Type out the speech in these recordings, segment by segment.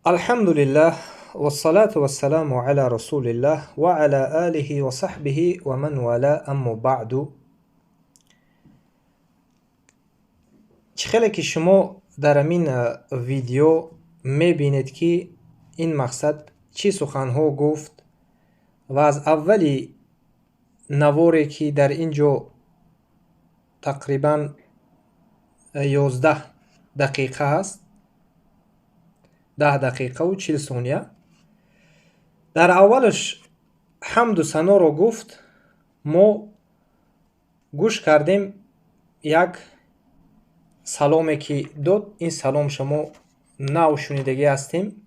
الحمد لله والصلاة والسلام على رسول الله وعلى آله وصحبه ومن والاه اما بعد. خیلی که شما در این ویدیو میبینید که این مقصد چی سخنها گفت و از اولی نواری که در اینجا تقریبا 11 دقیقه است، 10 دقیقه و 40 ثانیه. در اولش حمد و ثنا رو گفت، ما گوش کردیم یک سلامی که داد. این سلام شما نو شنیدگی هستیم.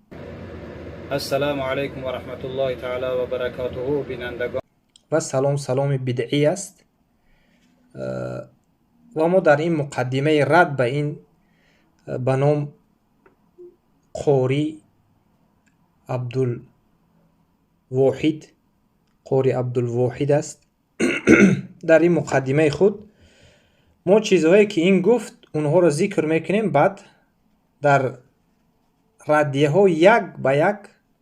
السلام علیکم و رحمت الله تعالی و برکاته. بینندگان و سلام بدعی است و ما در این مقدمه رد به این بنام قاری عبدالواحد است. در این مقدمه خود ما چیزهایی که این گفت اونها رو ذکر میکنیم، بعد در ردیه ها یک به یک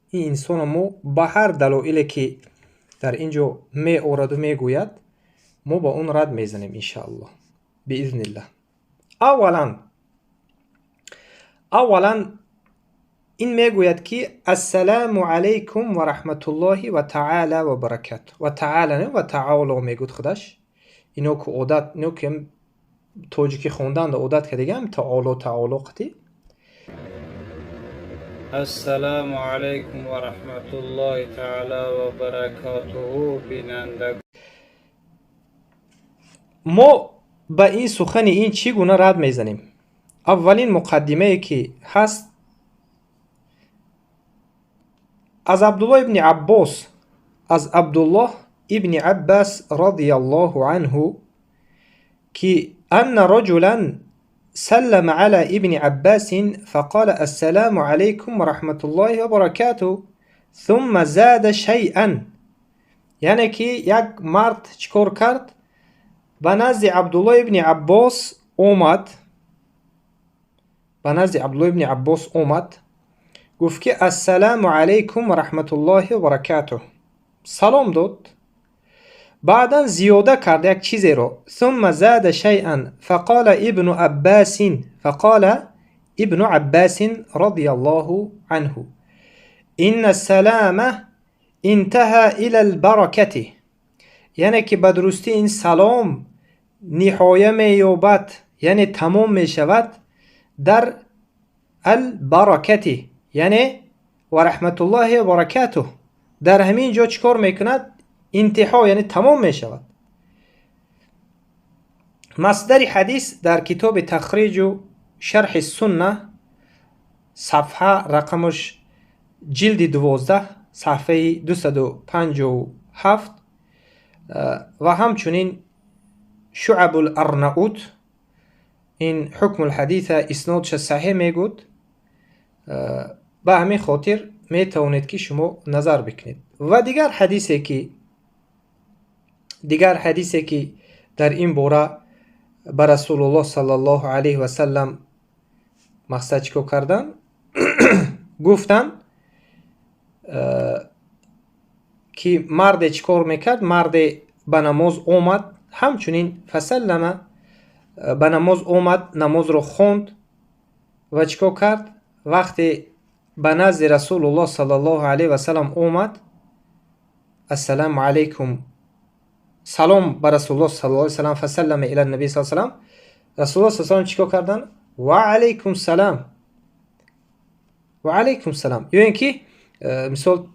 این انسان ما به هر دلایلی که در اینجا می آورد و می گوید ما با اون رد میزنیم انشاءالله باذن الله. اولا این میگوید که السلام علیکم و رحمت الله و تعالی و برکاته. و تعالی نه و تعالی میگود خودش. اینو که عادت اینو که توجیکی خوندن عادت کردیم هم تعالی قتی. السلام علیکم و رحمت الله تعالی و برکاته. بینندگان ما با این سخن این چی گونه رد میزنیم؟ اولین مقدمه که هست از عبدالله ابن عباس رضی الله عنه که ان رجلا سلم على ابن عباس فقال السلام عليكم ورحمة الله وبركاته ثم زاد شيئا. یعنی که یک مرد چکار کرد؟ به نزد عبدالله ابن عباس اومد گفت که السلام علیکم و رحمت الله و برکاته، سلام داد. بعدا زیاده کرد یک چیزی رو، ثم زاد شیئا فقال ابن عباس رضی الله عنه ان السلام انتهى الى البرکته. یعنی که به درستی این سلام نهایه می‌یابد، یعنی تمام می‌شود در البرکته، یعنی و رحمت الله و برکاته. در همین جا چیکار میکند؟ انتها، یعنی تمام میشود. مصدر حدیث در کتاب تخریج و شرح السنه صفحه رقمش جلد 12 صفحه 257 و همچنین شعب الارناؤوط این حکم الحدیث اسنادش صحیح میگود. به همین خاطر میتوانید که شما نظر بکنید. و دیگر حدیثی که در این باره به رسول الله صلی الله علیه و سلم مقصد چیکار کردن؟ گفتن که مرد چیکار میکرد؟ مرد به نماز اومد، همچنین فسلم، به نماز اومد، نماز رو خوند و چیکار کرد؟ وقتی به نزد رسول الله صلی الله علیه و سلم اومد، السلام علیکم، سلام بر رسول الله صلی الله علیه و سلم، فسلم الی النبی صلی الله علیه و سلم. رسول الله صلی الله علیه و سلم چیکار کردن؟ و علیکم سلام. یعنی که مثال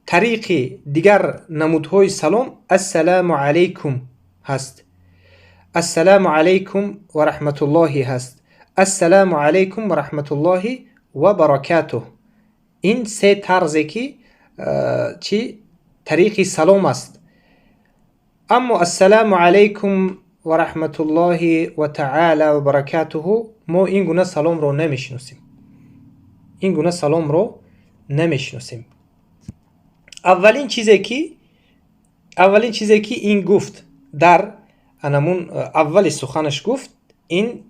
طریق دیگر نمودهای سلام السلام علیکم هست، السلام علیکم و رحمت الله هست، السلام علیکم و رحمت الله و برکاته. این سه طرزی که طریق سلام است. اما السلام علیکم و رحمت الله و تعالی و برکاته ما این گونه سلام رو نمیشناسیم. اولین چیزی که این گفت در انمون اول سخنش گفت، این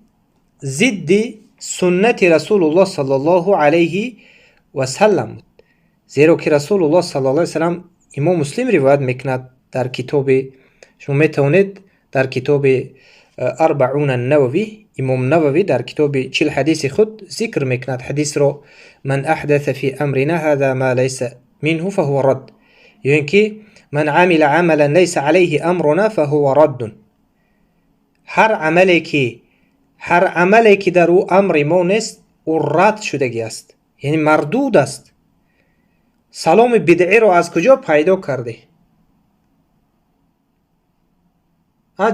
ضد سنت رسول الله صلی الله علیه و سلم بود. زیرا که رسول الله صلی الله علیه و سلم، امام مسلم روایت میکند در کتاب، شما میتونید در کتاب اربعون النووی، امام نووی در کتاب 40 حدیث خود ذکر میکند حدیث رو: من احدث فی امرنا هذا ما لیس منه فهو رد، یعنی که من عمل عملا لیس علیه امرنا فهو رد. هر عملی که در او امر ما نیست او رد شدگی است، یعنی مردود است. سلام بدعی رو از کجا پیدا کرده؟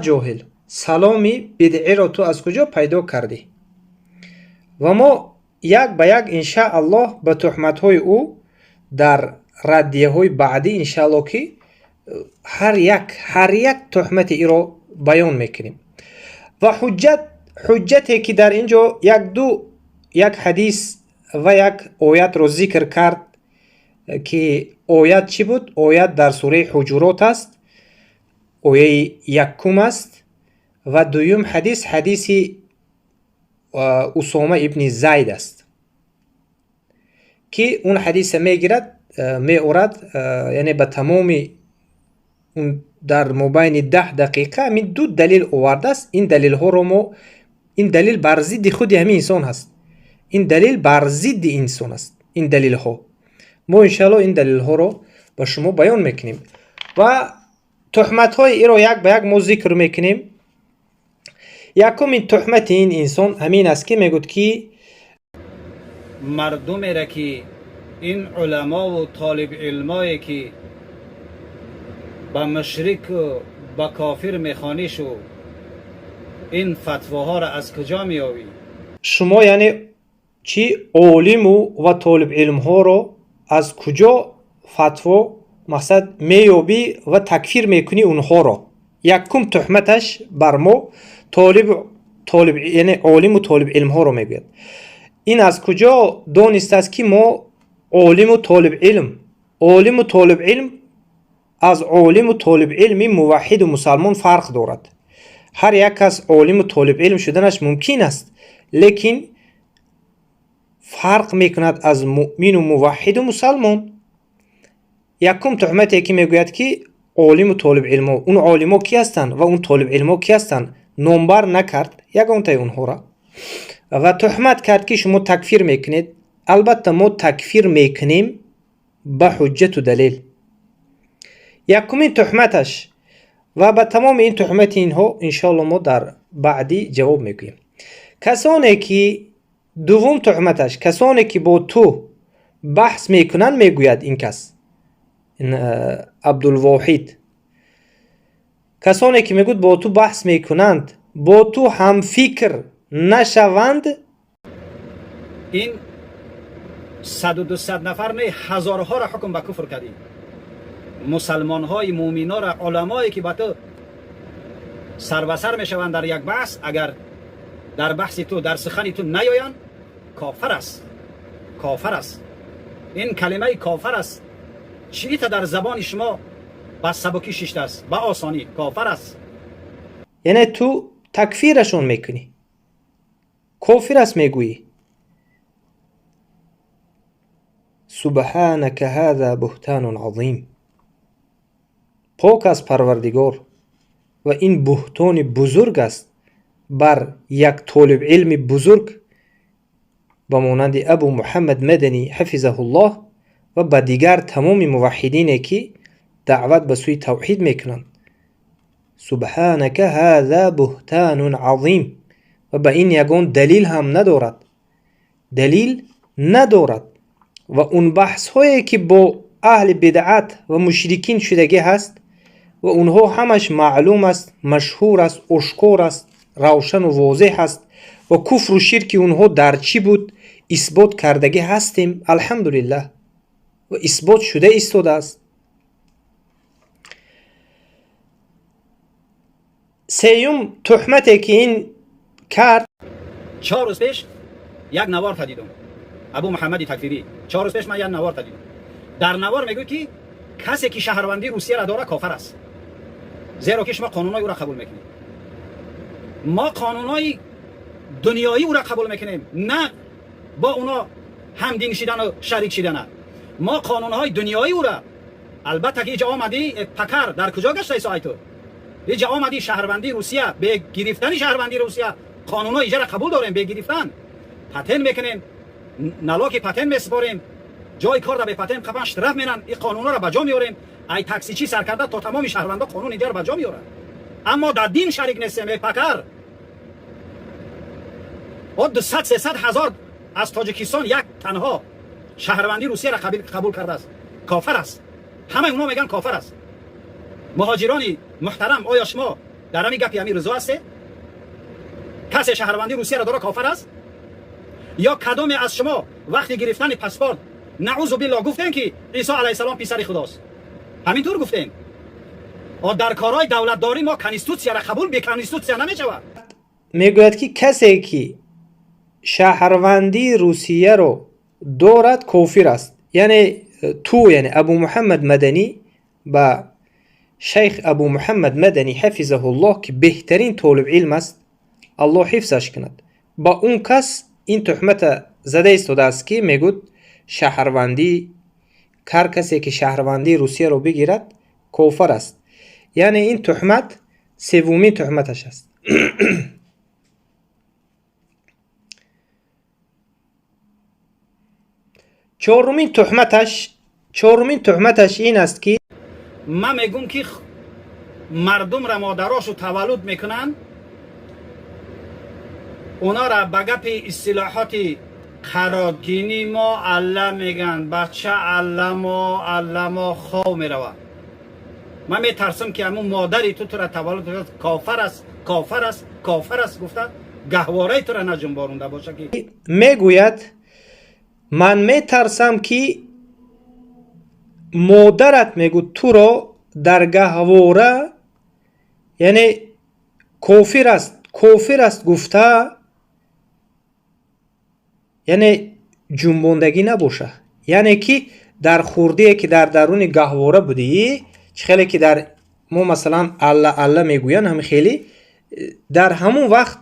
جاهل، سلام بدعی رو تو از کجا پیدا کردی؟ و ما یک به یک انشاءالله به تهمت های او در ردیه های بعدی انشاءالله که هر یک تهمت ای رو بیان میکنیم. و حجتی که در اینجا یک حدیث و یک آیت رو ذکر کرد که آیت چی بود؟ آیت در سوره حجرات است، آیه 1 است. و دویم حدیث اسامه ابن زید است که اون حدیث میگرد یعنی به تمام در مابین 10 دقیقه همین 2 دلیل آورده است. این دلیل بر ضد خود همین انسان هست. این دلیل بر ضد انسان است. این دلیل ها ما انشاءالله این دلیل ها رو به شما بیان میکنیم و تهمت های ای رو یک به یک ما ذکر میکنیم. یکمین تهمت این انسان همین است که میگوید که مردمی را که این علما و طالب علمایی که با مشرک و با کافر میخوانیش و این فتواها را از کجا میآوی؟ شما یعنی چی عالم و طالب علم ها رو از کجا فتوا مقصد میابی و تکفیر میکنی اونها رو؟ یکم تهمتش بر ما طالب یعنی عالم و طالب علم ها رو میگوید. این از کجا دانسته است که ما عالم و طالب علم از عالم و طالب علم موحد و مسلمان فرق دارد. هر یک کس عالم و طالب علم شدنش ممکن است، لیکن فرق میکند از مؤمن و موحد و مسلمان. یکم تهمتی که میگوید که عالم و طالب علم ها، اون عالم ها کی هستند و اون طالب علم ها کی هستند نمبر نکرد یگان تای اونها را و تهمت کرد که شما تکفیر میکنید. البته ما تکفیر میکنیم به حجت و دلیل. یکمین تهمتش و به تمام این تهمت اینها انشاءالله ما در بعدی جواب میگوییم. کسانی که دوم تهمتش، کسانی که با تو بحث میکنن، میگوید این کس این عبدالواحد، کسانی که میگوید با تو بحث میکنند با تو هم فکر نشوند، این 100 و 200 نفر نه هزارها را حکم به کفر کردی. مسلمان های مومینا را، علمایی که با تو سر به سر میشوند در یک بحث، اگر در بحث تو در سخن تو نیایند کافر است. این کلمه کافر است چی تا در زبان شما با سبکی شیشته است، با آسانی کافر است. یعنی تو تکفیرشون میکنی، کافر است میگویی. سبحانك هذا بهتان عظیم، پاک از پروردگار و این بهتان بزرگ است بر یک طالب علم بزرگ با مانند ابو محمد مدنی حفظه الله و با دیگر تمام موحدینی که دعوت به سوی توحید میکنند. سبحانك هذا بهتان عظیم و به این یگان دلیل هم ندارد. و اون بحث هایی که با اهل بدعت و مشرکین شدگی هست و اونها همش معلوم است، مشهور است، آشکار است، روشن و واضح است و کفر و شرک اونها در چی بود اثبات کردگی هستیم الحمدلله و اثبات شده ایستاده است. سیوم تهمتی که این کرد، 4 روز پیش یک نوار دیدم، ابو محمد تکفیری. 4 روز پیش من یک نوار دیدم. در نوار میگه که کسی که شهروندی روسیه را داره کافر است، زیرا که شما قانونای او را قبول میکنید. ما قانونای دنیایی او را قبول میکنیم، نه با اونا همدین شدن و شریک شدن. ما قانونهای دنیایی او را البته که اینجا آمدی پکر در کجا گشته ایسای تو؟ اینجا آمدی شهروندی روسیه به گرفتن شهروندی روسیه قانونها اینجا را قبول داریم به گرفتن پتن میکنیم نلاکی پتن میسپاریم جای کار را به پتن قفنش طرف میرن این قانونها را بجا میاریم ای تاکسی چی سر کرده تا تمام شهروندا قانون اینجا را بجا میارن اما در دین شریک نیستیم پکر و 200 300 هزار از تاجیکستان یک تنها شهروندی روسیه را قبول کرده است کافر است همه اونا میگن کافر است مهاجرانی محترم آیا شما در همین گپی امیر رضا هسته کسی شهروندی روسیه را داره کافر است یا کدام از شما وقتی گرفتن پاسپورت نعوذ بالله گفتن که عیسی علیه السلام پسر خداست همینطور گفتین و در کارهای دولتداری ما کانستیتوسیا را قبول به کانستیتوسیا نمیشود میگوید که کسی که شهروندی روسیه رو دارد کافر است یعنی یعنی ابو محمد مدنی با شیخ ابو محمد مدنی حفظه الله که بهترین طالب علم است الله حفظش کند با اون کس این تهمت زده ایستاده است که میگوید شهروندی هر کسی که شهروندی روسیه رو بگیرد کافر است یعنی این تهمت سومین تهمتش است چهارمین تهمتش این است که ما میگم که مردم را مادراشو تولد میکنن اونا را به گپ اصطلاحات قرارگینی ما الله میگن بچه علما خواه میروه من میترسم که همون مادری تو را تولد کرد کافر است گفته گهواره تو را نجنبارونده باشه که میگوید من میترسم که مادرت میگو تو رو در گهواره یعنی کافر است گفته یعنی جنباندگی نباشه یعنی که در خورده که در درون گهواره بودی خیلی که در ما مثلا الله میگوین هم خیلی در همون وقت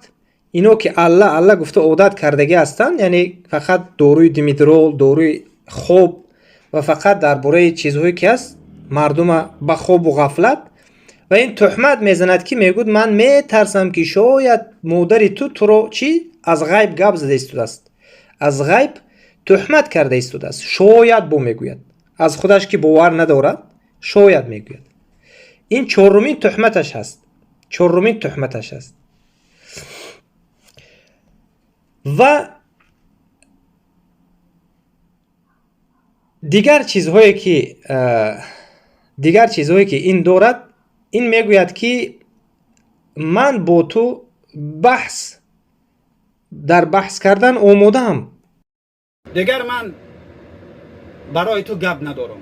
اینو که الله گفته عادت کردگی هستن یعنی فقط داروی دیمیدرول داروی خواب و فقط درباره چیزهایی که هست مردم به خواب و غفلت و این تهمت میزند که میگوید من میترسم که شاید مادری تو رو چی از غیب گپ زده ایستاده است از غیب تهمت کرده ایستاده است شاید بو میگوید از خودش که باور ندارد شاید میگوید این چهارمین تهمتش هست و دیگر چیزهایی که این دارد این میگوید که من با تو بحث کردن آماده‌ام دیگر من برای تو گپ ندارم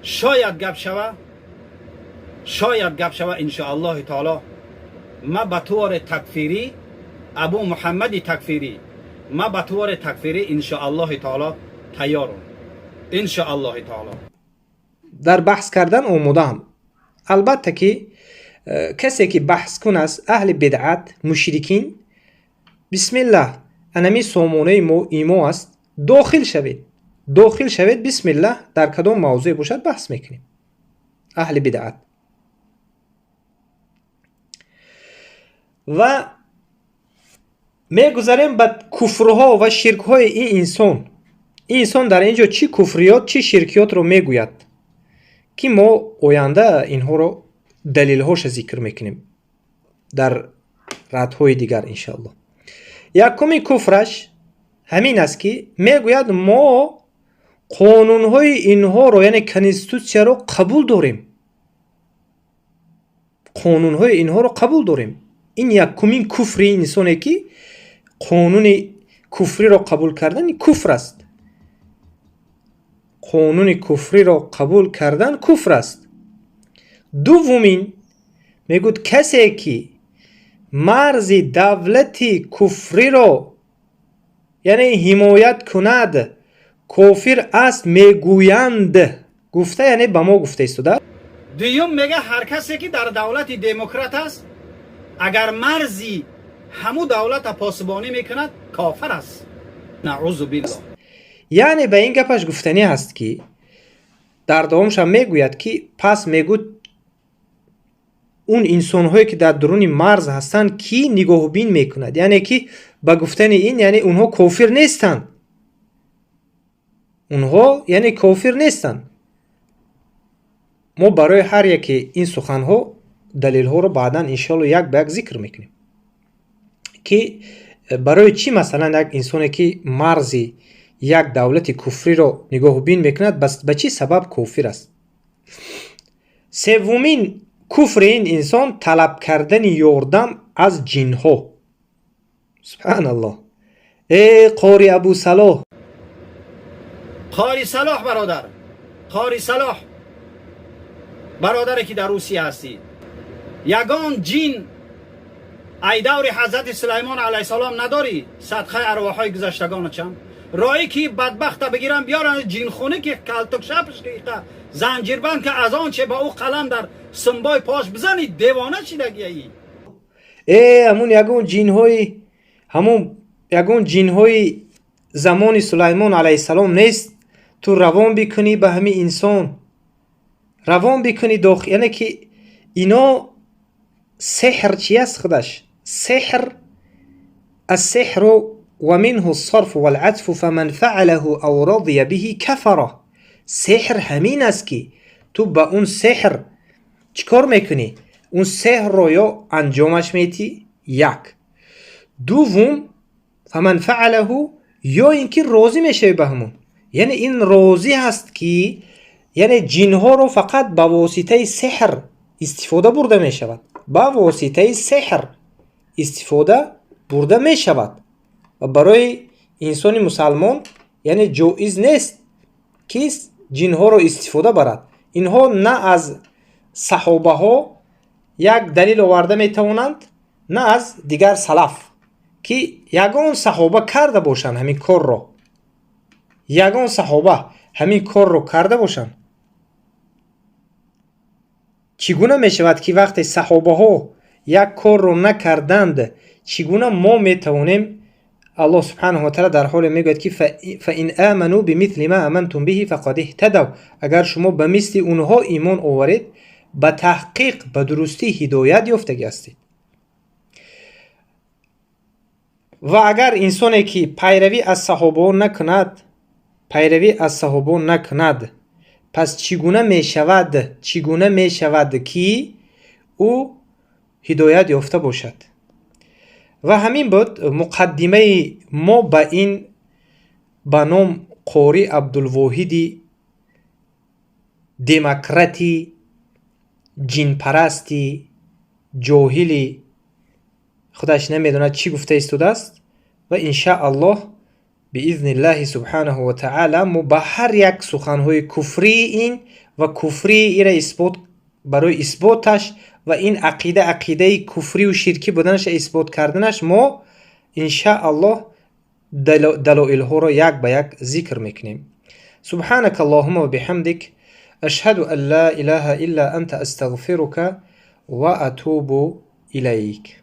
شاید گپ شوه انشاءالله تعالی ما به طور تکفیری ابو محمد تکفیری ما به طور تکفیری انشاءالله تعالی تیارم انشاءالله تعالی در بحث کردن آماده‌ام البته که کسی که بحث کن است اهل بدعت مشرکین بسم الله انمی سامانه ایمو است داخل شوید بسم الله در کدام موضوع باشد بحث میکنیم اهل بدعت و میگذاریم به کفرها و شرکهای این انسان در اینجا چی کفریات چی شرکیات رو میگوید که ما آینده اینها رو دلیل هاش ذکر میکنیم در ردهای دیگر انشاءالله یکمی کفرش همین است که میگوید ما قانونهای اینها رو یعنی کانستیتوسیا رو قبول داریم این یکمین کفری انسانه که قانون کفری رو قبول کردن کفر است دومین میگوید کسی که مرز دولت کفری رو یعنی حمایت کند کافر است میگویند گفته یعنی به ما گفته ایستاده دوم میگه هر کسی که در دولت دموکرات است اگر مرزی همو دولت پاسبانی میکند کافر است نعوذ بالله یعنی به این گپش گفتنی هست که در دومش هم میگوید که پس میگوید اون انسان هایی که در درون مرز هستند کی نگاه بین میکند، یعنی که با گفتن این یعنی اونها کافر نیستند، اونها یعنی کافر نیستند. ما برای هر یکی این سخن ها دلیل ها رو بعدا انشالله یک به یک ذکر میکنیم که برای چی مثلا یک انسانی که مرزی یک دولت کفری رو نگاه بین میکند بس به چی سبب کافر است. سومین کفر این انسان طلب کردن یاردم از جن ها. سبحان الله. ای قاری ابو صلاح، قاری صلاح برادر، قاری صلاح برادری که در روسیه هستی، یگان جن ای دور حضرت سلیمان علیه السلام نداری صدقه ارواحای گذشتگان چم رایی که بدبخت بگیرن بیارن جن خونه که کلتک شپش که زنجیربند که از آن چه با او قلم در سنبای پاش بزنی دیوانه شدگی ای همون یگون جن های زمان سلیمان علیه السلام نیست تو روان بکنی به همین انسان، روان بکنی داخل، یعنی که اینا سحر چی است خودش؟ سحر السحر و منه الصرف والعطف فمن فعله او رضی به کفره. سحر همین است که تو با اون سحر چیکار میکنی؟ اون سحر رو یا انجامش میتی، یک. دوم فمن فعله یا اینکه راضی میشه به همون، یعنی این راضی هست که یعنی جن ها رو فقط با واسطه سحر استفاده برده می شود، با واسطه سحر استفاده برده می شود و برای انسان مسلمان یعنی جایز نیست که جن ها رو استفاده برد. اینها نه از صحابه ها یک دلیل آورده می توانند نه از دیگر سلف که یگان صحابه کرده باشند همین کار رو، یگان صحابه همین کار رو کرده باشند. چگونه می شود که وقتی صحابه ها یک کار رو نکردند چگونه ما می توانیم؟ الله سبحانه و تعالی در حال میگوید که فإن آمنوا بمثل ما آمنتم به فقد اهتدوا. اگر شما به مثل اونها ایمان آورید به تحقیق به درستی هدایت یافتگی هستید. و اگر انسانی که پیروی از صحابه نکند پس چگونه می شود که او هدایت یافته باشد؟ و همین بود مقدمه ما به این به نام قاری عبدالواحدی دموکراتی جن پرستی جاهلی خودش نمیدونه چی گفته ایستاده است و ان شاء الله باذن الله سبحانه و تعالی ما به هر یک سخنهای کفری این و کفری ایره اثبات برای اثباتش و این عقیده کفری و شرکی بودنش اثبات کردنش ما ان شاء الله دلایل ها را یک به یک ذکر میکنیم. سبحانك اللهم و بحمدك اشهد ان لا اله الا انت استغفرك و اتوب الیک.